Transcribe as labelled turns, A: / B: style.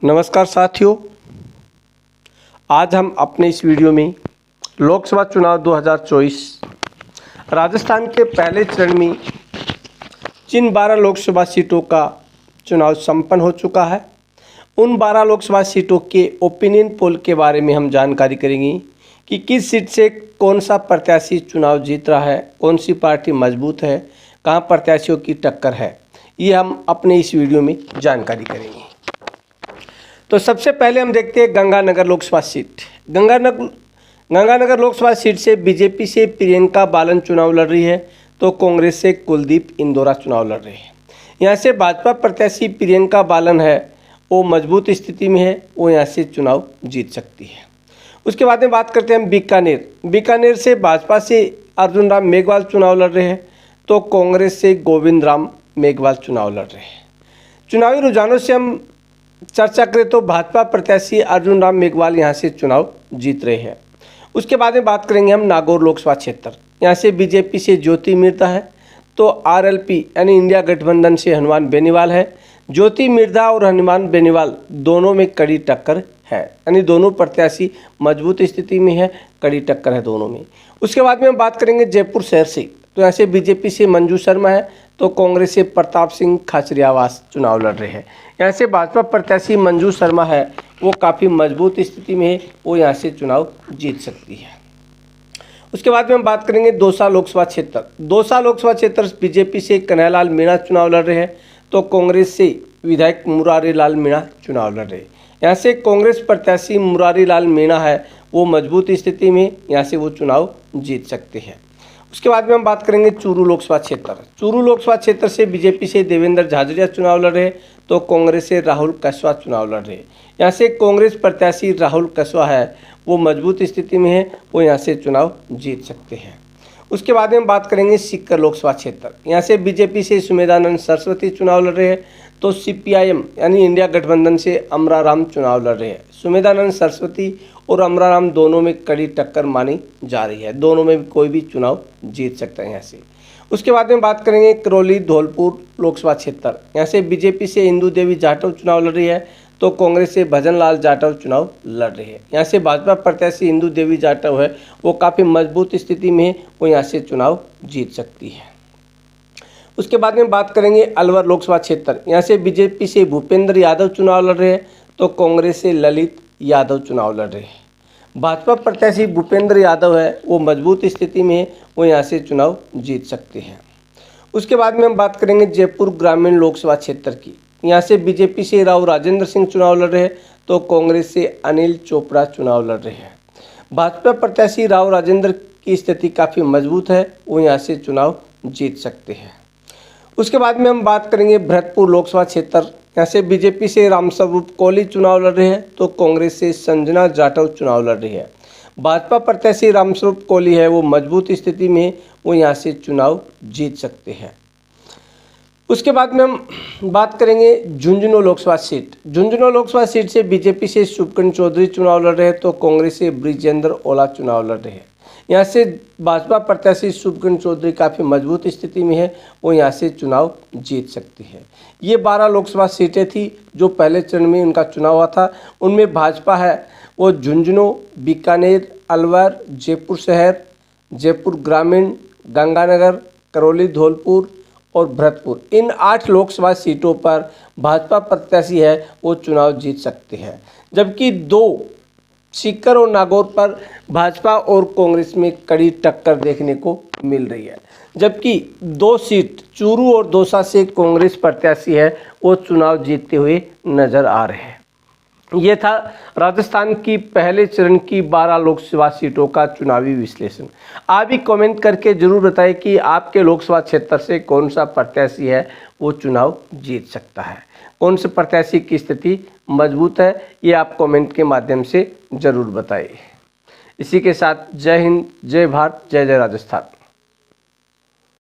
A: नमस्कार साथियों, आज हम अपने इस वीडियो में लोकसभा चुनाव 2024 राजस्थान के पहले चरण में जिन 12 लोकसभा सीटों का चुनाव संपन्न हो चुका है, उन 12 लोकसभा सीटों के ओपिनियन पोल के बारे में हम जानकारी करेंगे कि किस सीट से कौन सा प्रत्याशी चुनाव जीत रहा है, कौन सी पार्टी मजबूत है, कहाँ प्रत्याशियों की टक्कर है। ये हम अपने इस वीडियो में जानकारी करेंगे। तो सबसे पहले हम देखते हैं गंगानगर लोकसभा सीट। गंगानगर लोकसभा सीट से बीजेपी से प्रियंका बालन चुनाव लड़ रही है, तो कांग्रेस से कुलदीप इंदौरा चुनाव लड़ रहे हैं। यहाँ से भाजपा प्रत्याशी प्रियंका बालन है, वो मजबूत स्थिति में है, वो यहाँ से चुनाव जीत सकती है। उसके बाद में बात करते हैं हम बीकानेर से भाजपा से अर्जुन राम मेघवाल चुनाव लड़ रहे हैं, तो कांग्रेस से गोविंद राम मेघवाल चुनाव लड़ रहे हैं। चुनावी रुझानों से हम चर्चा करें तो भाजपा प्रत्याशी अर्जुन राम मेघवाल यहाँ से चुनाव जीत रहे हैं। उसके बाद में बात करेंगे हम नागौर लोकसभा क्षेत्र। यहाँ से बीजेपी से ज्योति मिर्धा है, तो आरएलपी यानी इंडिया गठबंधन से हनुमान बेनीवाल है। ज्योति मिर्धा और हनुमान बेनीवाल दोनों में कड़ी टक्कर है, यानी दोनों प्रत्याशी मजबूत स्थिति में है, कड़ी टक्कर है दोनों में। उसके बाद में हम बात करेंगे जयपुर शहर से, तो यहाँ से बीजेपी से मंजू शर्मा है, तो कांग्रेस से प्रताप सिंह खाचरियावास चुनाव लड़ रहे हैं। यहाँ से भाजपा प्रत्याशी मंजू शर्मा है, वो काफ़ी मजबूत स्थिति में है, वो यहाँ से चुनाव जीत सकती है। उसके बाद में हम बात करेंगे दौसा लोकसभा क्षेत्र बीजेपी से कन्हैयालाल मीणा चुनाव लड़ रहे हैं, तो कांग्रेस से विधायक मुरारी लाल मीणा चुनाव लड़ रहे हैं। यहाँ से कांग्रेस प्रत्याशी मुरारी लाल मीणा है, वो मजबूत स्थिति में, यहाँ से वो चुनाव जीत सकते हैं। उसके बाद में हम बात करेंगे चूरू लोकसभा क्षेत्र से बीजेपी से देवेंद्र झाझड़िया चुनाव लड़ रहे हैं, तो कांग्रेस से राहुल कस्वा चुनाव लड़ रहे हैं। यहाँ से कांग्रेस प्रत्याशी राहुल कस्वा है, वो मजबूत स्थिति में है, वो यहाँ से चुनाव जीत सकते हैं। उसके बाद में हम बात करेंगे सीकर लोकसभा क्षेत्र। यहाँ से बीजेपी से सुमेधानंद सरस्वती चुनाव लड़ रहे हैं, तो सीपीआईएम यानी इंडिया गठबंधन से अमरा राम चुनाव लड़ रहे हैं। सुमेधानंद सरस्वती और अमरा राम दोनों में कड़ी टक्कर मानी जा रही है, दोनों में कोई भी चुनाव जीत सकता है यहाँ से। उसके बाद में बात करेंगे करौली धौलपुर लोकसभा क्षेत्र। यहाँ से बीजेपी से इंदू देवी जाटव चुनाव लड़ रही है, तो कांग्रेस से भजन लाल जाटव चुनाव लड़ रहे हैं। यहाँ से भाजपा प्रत्याशी इंदू देवी जाटव है, वो काफ़ी मजबूत स्थिति में है, वो यहाँ से चुनाव जीत सकती है। उसके बाद में बात करेंगे अलवर लोकसभा क्षेत्र। यहाँ से बीजेपी से भूपेंद्र यादव चुनाव लड़ रहे हैं, तो कांग्रेस से ललित यादव चुनाव लड़ रहे हैं। भाजपा प्रत्याशी भूपेंद्र यादव है, वो मजबूत स्थिति में है, वो यहाँ से चुनाव जीत सकते हैं। उसके बाद में हम बात करेंगे जयपुर ग्रामीण लोकसभा क्षेत्र की। यहाँ से बीजेपी से राव राजेंद्र सिंह चुनाव लड़ रहे हैं, तो कांग्रेस से अनिल चोपड़ा चुनाव लड़ रहे हैं। भाजपा प्रत्याशी राव राजेंद्र की स्थिति काफ़ी मजबूत है, वो यहाँ से चुनाव जीत सकते हैं। उसके बाद में हम बात करेंगे भरतपुर लोकसभा क्षेत्र। यहाँ से बीजेपी से रामस्वरूप कोहली चुनाव लड़ रहे हैं, तो कांग्रेस से संजना जाटव चुनाव लड़ रही है। भाजपा प्रत्याशी रामस्वरूप कोहली है, वो मजबूत स्थिति में है, वो यहाँ से चुनाव जीत सकते हैं। उसके बाद में हम बात करेंगे झुंझुनू लोकसभा सीट से बीजेपी से शुभकर्ण चौधरी चुनाव लड़ रहे हैं, तो कांग्रेस से ब्रिजेंद्र ओला चुनाव लड़ रहे हैं। यहाँ से भाजपा प्रत्याशी शुभकर्ण चौधरी काफ़ी मजबूत स्थिति में है, वो यहाँ से चुनाव जीत सकती है। ये 12 लोकसभा सीटें थी जो पहले चरण में उनका चुनाव हुआ था। उनमें भाजपा है वो झुंझुनू, बीकानेर, अलवर, जयपुर शहर, जयपुर ग्रामीण, गंगानगर, करौली धौलपुर और भरतपुर, इन 8 लोकसभा सीटों पर भाजपा प्रत्याशी है वो चुनाव जीत सकते हैं। जबकि 2 सीकर और नागौर पर भाजपा और कांग्रेस में कड़ी टक्कर देखने को मिल रही है। जबकि 2 सीट चूरू और दौसा से कांग्रेस प्रत्याशी है वो चुनाव जीतते हुए नजर आ रहे हैं। ये था राजस्थान की पहले चरण की 12 लोकसभा सीटों का चुनावी विश्लेषण। आप भी कमेंट करके जरूर बताएं कि आपके लोकसभा क्षेत्र से कौन सा प्रत्याशी है वो चुनाव जीत सकता है, कौन से प्रत्याशी की स्थिति मजबूत है, ये आप कमेंट के माध्यम से जरूर बताइए। इसी के साथ जय हिंद, जय भारत, जय जय राजस्थान।